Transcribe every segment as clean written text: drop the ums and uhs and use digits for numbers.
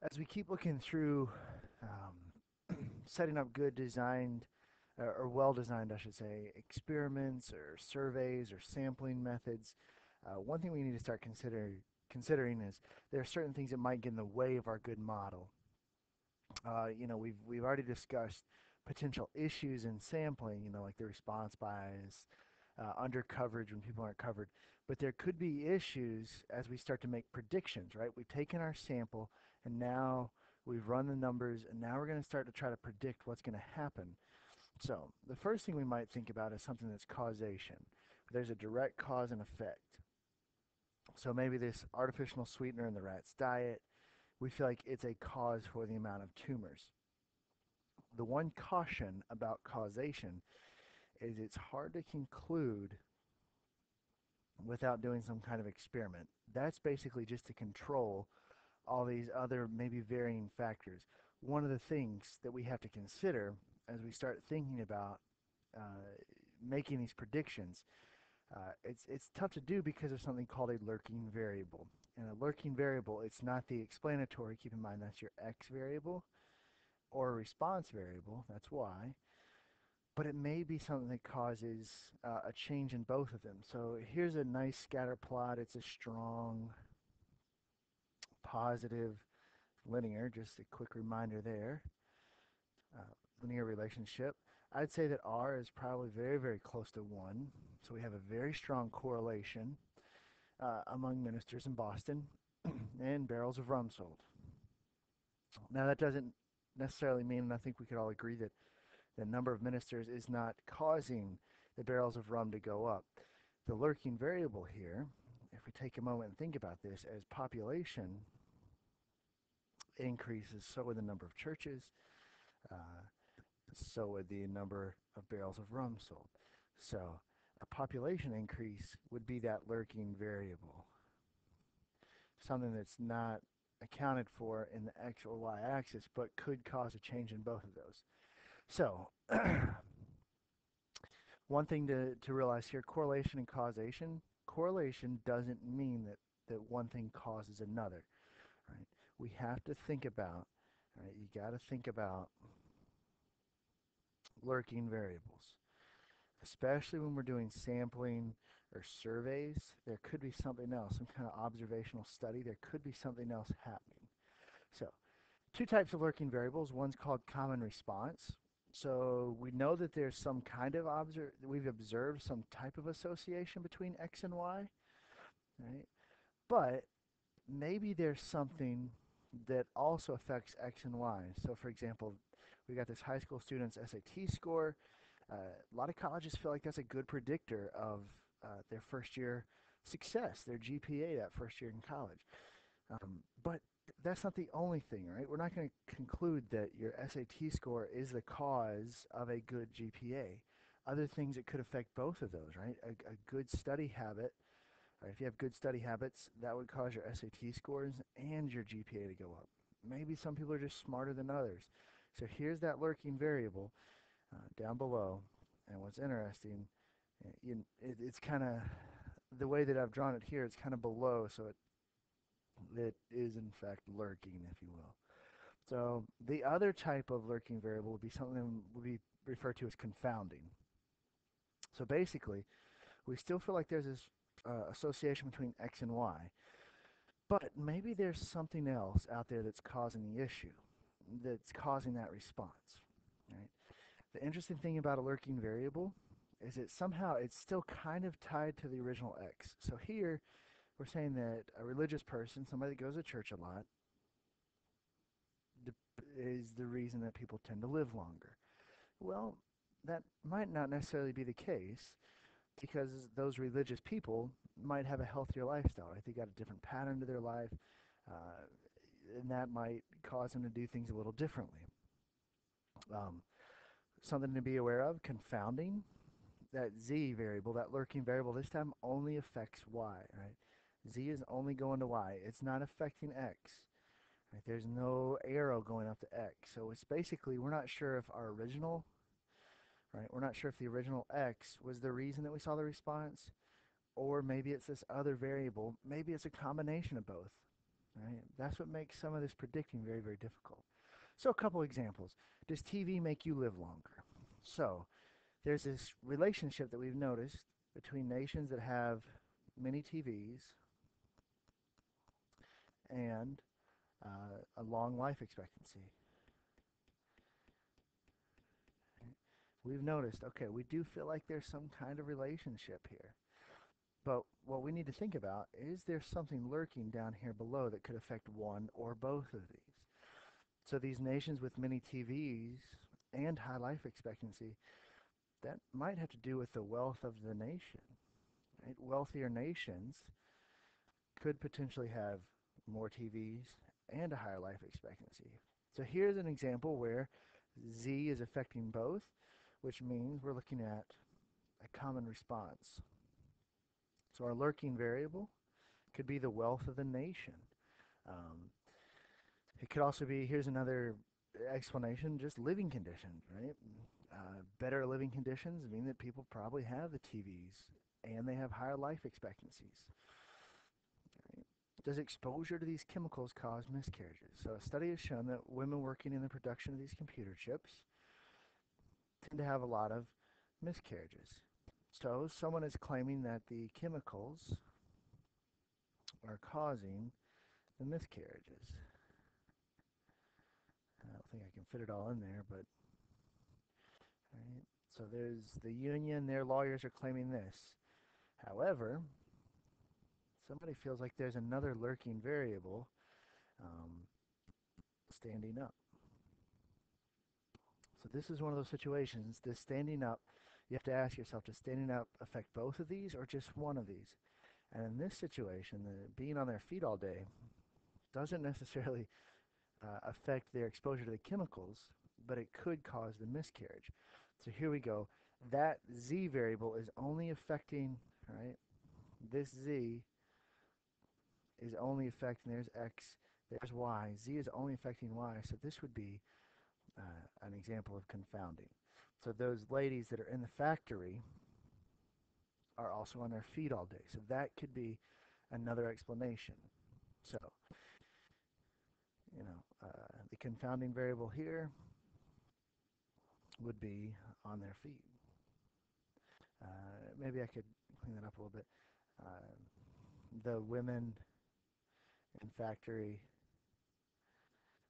As we keep looking through setting up good designed or well designed, I should say, experiments or surveys or sampling methods, one thing we need to start considering is there are certain things that might get in the way of our good model. We've already discussed potential issues in sampling, like the response bias, under coverage when people aren't covered. But there could be issues as we start to make predictions, right? We've taken our sample and now we've run the numbers and now we're going to start to try to predict what's going to happen. So the first thing we might think about is something that's causation. There's a direct cause and effect. So maybe this artificial sweetener in the rat's diet, we feel like it's a cause for the amount of tumors. The one caution about causation is it's hard to conclude without doing some kind of experiment. That's basically just to control all these other maybe varying factors. One of the things that we have to consider as we start thinking about uh, making these predictions, it's tough to do because of something called a lurking variable. And a lurking variable, it's not the explanatory. Keep in mind that's your x variable or a response variable. That's y. But it may be something that causes a change in both of them. So here's a nice scatter plot. It's a strong, positive, linear. Just a quick reminder there. Uh, Linear relationship. I'd say that R is probably very, very close to 1. So we have a very strong correlation among ministers in Boston and barrels of rum sold. Now, that doesn't necessarily mean, and I think we could all agree that the number of ministers is not causing the barrels of rum to go up. The lurking variable here, if we take a moment and think about this, as population increases, so would the number of churches, uh, so would the number of barrels of rum sold. So a population increase would be that lurking variable, something that's not accounted for in the x or y axis, but could cause a change in both of those. So one thing to realize here, correlation and causation. Correlation doesn't mean that one thing causes another, right? We have to think about, right? You got to think about lurking variables, especially when we're doing sampling or surveys. There could be something else, some kind of observational study. There could be something else happening. So two types of lurking variables. One's called common response. So we know that there's some kind of we've observed some type of association between X and Y, right? But maybe there's something that also affects X and Y. So for example, we got this high school student's SAT score. A lot of colleges feel like that's a good predictor of their first year success, their GPA that first year in college. But that's not the only thing, right? We're not going to conclude that your SAT score is the cause of a good GPA. Other things that could affect both of those, right? A good study habit, right? If you have good study habits, that would cause your SAT scores and your GPA to go up. Maybe some people are just smarter than others. So here's that lurking variable down below. And what's interesting, it's kind of the way that I've drawn it here. It's kind of below, so it is in fact lurking, if you will. So the other type of lurking variable would be something that would be referred to as confounding. So basically, we still feel like there's this association between X and Y, but maybe there's something else out there that's causing the issue, that's causing that response, right? The interesting thing about a lurking variable is that somehow it's still kind of tied to the original X. So here, we're saying that a religious person, somebody that goes to church a lot, is the reason that people tend to live longer. Well, that might not necessarily be the case because those religious people might have a healthier lifestyle. Right? They got a different pattern to their life, uh, and that might cause them to do things a little differently. Um, Something to be aware of, confounding, that z variable, that lurking variable, this time only affects y, right? Z is only going to y. It's not affecting x. Right? There's no arrow going up to x. So it's basically, we're not sure if our original, right? We're not sure if the original x was the reason that we saw the response, or maybe it's this other variable. Maybe it's a combination of both. right? That's what makes some of this predicting very, very difficult. So a couple examples. Does TV make you live longer? So there's this relationship that we've noticed between nations that have many TVs and a long life expectancy. We've noticed, okay, we do feel like there's some kind of relationship here. But what we need to think about is there something lurking down here below that could affect one or both of these? So these nations with many TVs and high life expectancy, that might have to do with the wealth of the nation. Right? Wealthier nations could potentially have more TVs and a higher life expectancy. So here's an example where Z is affecting both, which means we're looking at a common response. So our lurking variable could be the wealth of the nation. Um, it could also be, here's another explanation, just living conditions, right? Better living conditions mean that people probably have the TVs and they have higher life expectancies. Right? Does exposure to these chemicals cause miscarriages? So a study has shown that women working in the production of these computer chips tend to have a lot of miscarriages. So someone is claiming that the chemicals are causing the miscarriages. I don't think I can fit it all in there, but right. So there's the union, their lawyers are claiming this. However, somebody feels like there's another lurking variable, um, standing up. So this is one of those situations, this standing up, you have to ask yourself, does standing up affect both of these or just one of these? And in this situation, being on their feet all day doesn't necessarily affect their exposure to the chemicals, but it could cause the miscarriage. So here we go. That Z variable is only affecting, right? This Z is only affecting, there's X, there's Y. Z is only affecting Y, so this would be an example of confounding. So those ladies that are in the factory are also on their feet all day. So that could be another explanation. So, the confounding variable here would be on their feet. Maybe I could clean that up a little bit. The women in factory,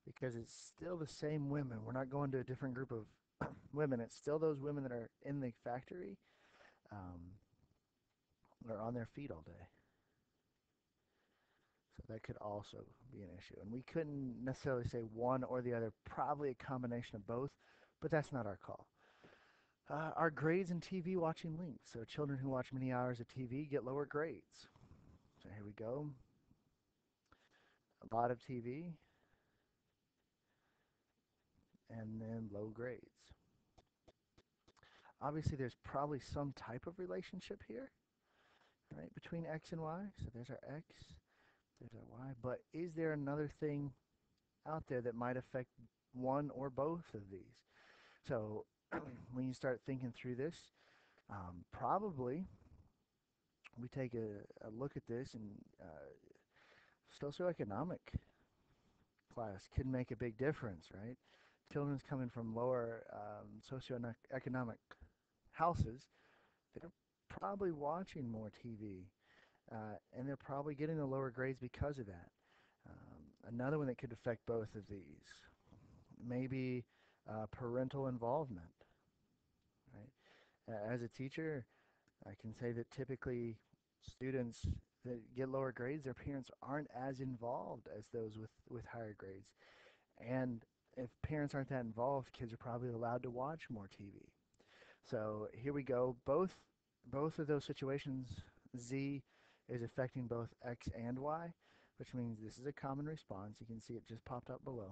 because it's still the same women. We're not going to a different group of women. It's still those women that are in the factory, um, are on their feet all day. So that could also be an issue. And we couldn't necessarily say one or the other, probably a combination of both, but that's not our call. Our grades in TV watching links. So children who watch many hours of TV get lower grades. So here we go. A lot of TV and then low grades. Obviously, there's probably some type of relationship here, right, between X and Y. So there's our X, there's our Y. But is there another thing out there that might affect one or both of these? So when you start thinking through this, probably we take a look at this, and socioeconomic class can make a big difference, right? Children's coming from lower socioeconomic houses, they're probably watching more TV, and they're probably getting the lower grades because of that. Another one that could affect both of these, maybe parental involvement, right? As a teacher, I can say that typically students that get lower grades, their parents aren't as involved as those with higher grades. And if parents aren't that involved, kids are probably allowed to watch more TV. So here we go. Both of those situations, Z is affecting both X and Y, which means this is a common response. You can see it just popped up below.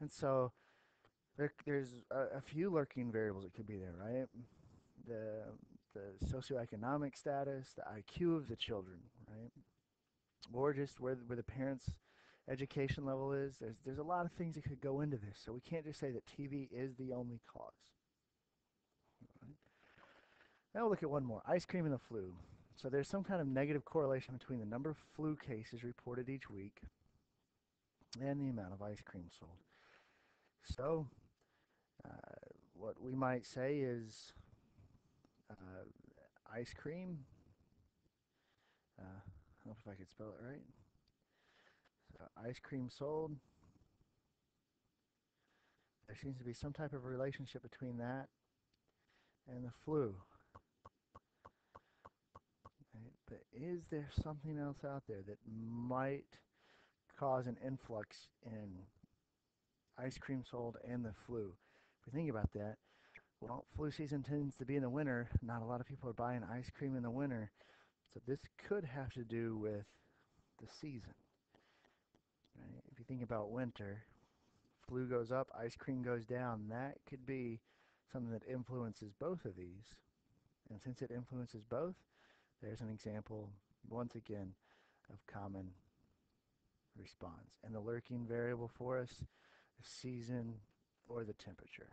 And so there's a few lurking variables that could be there, right? The the socioeconomic status, the IQ of the children, right? Or just where the parents' education level is. There's a lot of things that could go into this. So we can't just say that TV is the only cause. Right? Now we'll look at one more. Ice cream and the flu. So there's some kind of negative correlation between the number of flu cases reported each week and the amount of ice cream sold. So what we might say is ice cream, I don't know if I could spell it right. So ice cream sold, there seems to be some type of relationship between that and the flu. Right? But is there something else out there that might cause an influx in ice cream sold and the flu? If we think about that, well, flu season tends to be in the winter. Not a lot of people are buying ice cream in the winter. So this could have to do with the season. Right? If you think about winter, flu goes up, ice cream goes down. That could be something that influences both of these. And since it influences both, there's an example, once again, of common response. And the lurking variable for us, the season or the temperature.